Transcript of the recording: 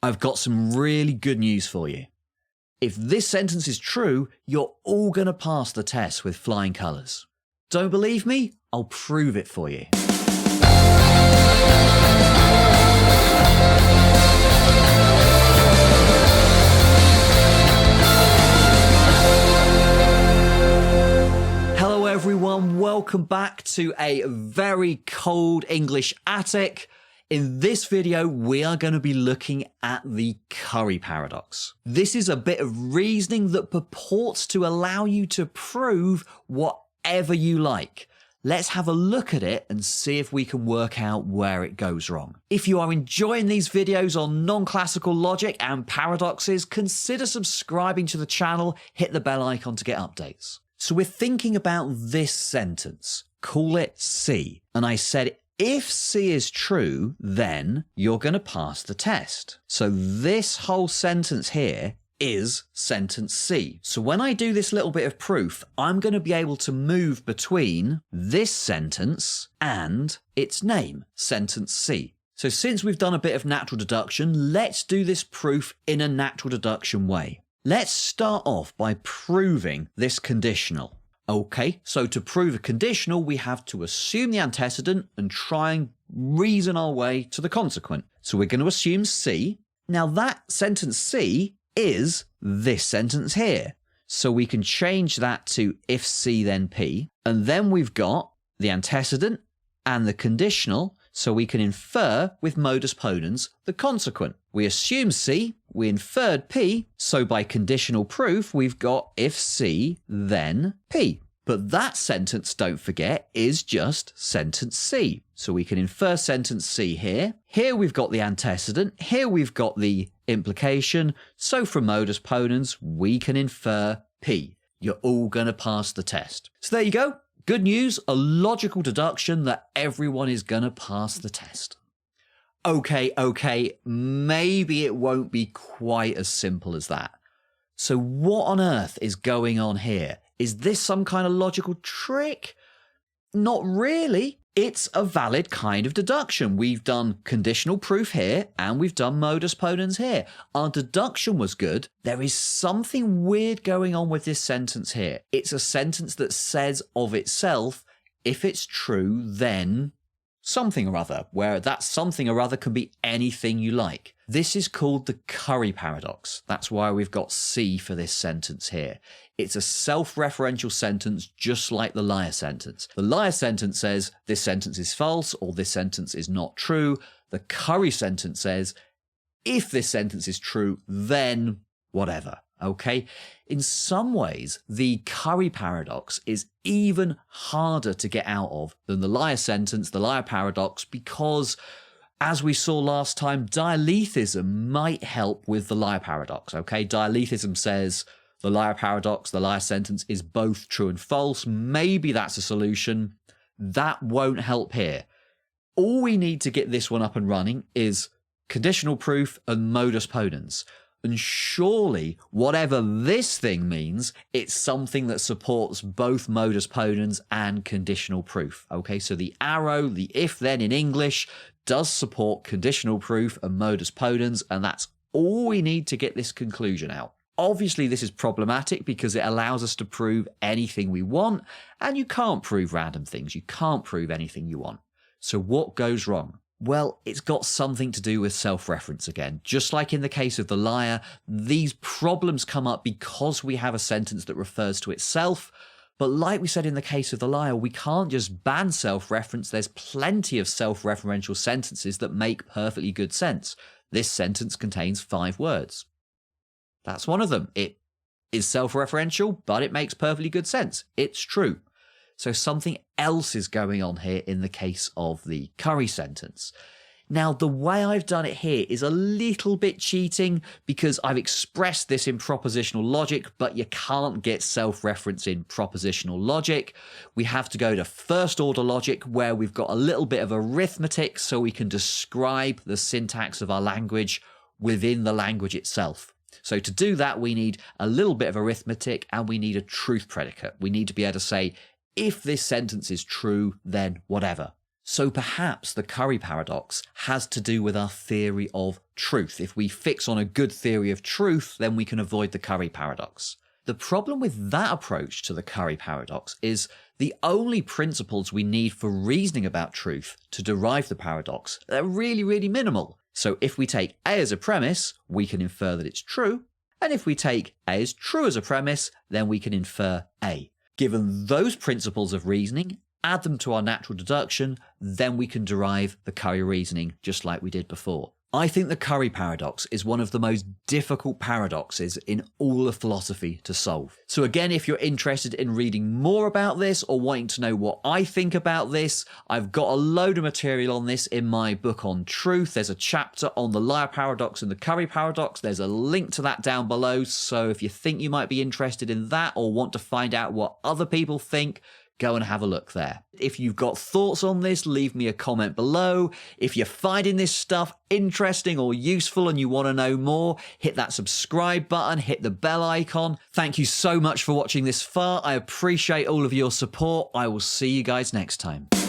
I've got some really good news for you. If this sentence is true, you're all going to pass the test with flying colours. Don't believe me? I'll prove it for you. Hello everyone, welcome back to a very cold English attic. In this video, we are going to be looking at the curry paradox. This is a bit of reasoning that purports to allow you to prove whatever you like. Let's have a look at it and see if we can work out where it goes wrong. If you are enjoying these videos on non-classical logic and paradoxes, consider subscribing to the channel, hit the bell icon to get updates. So we're thinking about this sentence, call it C, and I said if C is true, then you're going to pass the test. So this whole sentence here is sentence C. So when I do this little bit of proof, I'm going to be able to move between this sentence and its name, sentence C. So since we've done a bit of natural deduction, let's do this proof in a natural deduction way. Let's start off by proving this conditional. Okay, so to prove a conditional, we have to assume the antecedent and try and reason our way to the consequent. So we're going to assume C. Now that sentence C is this sentence here. So we can change that to if C then P. And then we've got the antecedent and the conditional, so we can infer with modus ponens the consequent. We assume C, we inferred P, so by conditional proof, we've got if C, then P. But that sentence, don't forget, is just sentence C. So we can infer sentence C here. Here we've got the antecedent. Here we've got the implication. So from modus ponens, we can infer P. You're all going to pass the test. So there you go. Good news, a deduction that everyone is going to pass the test. Okay, maybe it won't be quite as simple as that. So what on earth is going on here? Is this some kind of logical trick? Not really. It's a valid kind of deduction. We've done conditional proof here and we've done modus ponens here. Our deduction was good. There is something weird going on with this sentence here. It's a sentence that says of itself, if it's true, then something or other, where that something or other can be anything you like. This is called the curry paradox. That's why we've got C for this sentence here. It's a self-referential sentence just like the liar sentence. The liar sentence says this sentence is false or this sentence is not true. The curry sentence says if this sentence is true, then whatever. Okay? In some ways, the curry paradox is even harder to get out of than the liar sentence, the liar paradox, because as we saw last time, dialethism might help with the liar paradox. Okay? Dialethism says the liar paradox, the liar sentence is both true and false. Maybe that's a solution. That won't help here. All we need to get this one up and running is conditional proof and modus ponens. And surely, whatever this thing means, it's something that supports both modus ponens and conditional proof. Okay, so the arrow, the if then in English, does support conditional proof and modus ponens, and that's all we need to get this conclusion out. Obviously, this is problematic because it allows us to prove anything we want, and you can't prove random things. You can't prove anything you want. So what goes wrong? Well, it's got something to do with self-reference again. Just like in the case of the liar, these problems come up because we have a sentence that refers to itself. But like we said in the case of the liar, we can't just ban self-reference. There's plenty of self-referential sentences that make perfectly good sense. This sentence contains 5 words. That's one of them. It is self-referential, but it makes perfectly good sense. It's true. So something else is going on here in the case of the curry sentence. Now, the way I've done it here is a little bit cheating because I've expressed this in propositional logic, but you can't get self-reference in propositional logic. We have to go to first order logic where we've got a little bit of arithmetic so we can describe the syntax of our language within the language itself. So to do that, we need a little bit of arithmetic and we need a truth predicate. We need to be able to say, if this sentence is true, then whatever. So perhaps the Curry paradox has to do with our theory of truth. If we fix on a good theory of truth, then we can avoid the Curry paradox. The problem with that approach to the Curry paradox is the only principles we need for reasoning about truth to derive the paradox are really, really minimal. So if we take A as a premise, we can infer that it's true. And if we take A as true as a premise, then we can infer A. Given those principles of reasoning, add them to our natural deduction, then we can derive the Curry reasoning just like we did before. I think the Curry paradox is one of the most difficult paradoxes in all of philosophy to solve. So again, if you're interested in reading more about this or wanting to know what I think about this, I've got a load of material on this in my book on truth. There's a chapter on the liar paradox and the Curry paradox. There's a link to that down below. So if you think you might be interested in that or want to find out what other people think, go and have a look there. If you've got thoughts on this, leave me a comment below. If you're finding this stuff interesting or useful and you want to know more, hit that subscribe button, hit the bell icon. Thank you so much for watching this far. I appreciate all of your support. I will see you guys next time.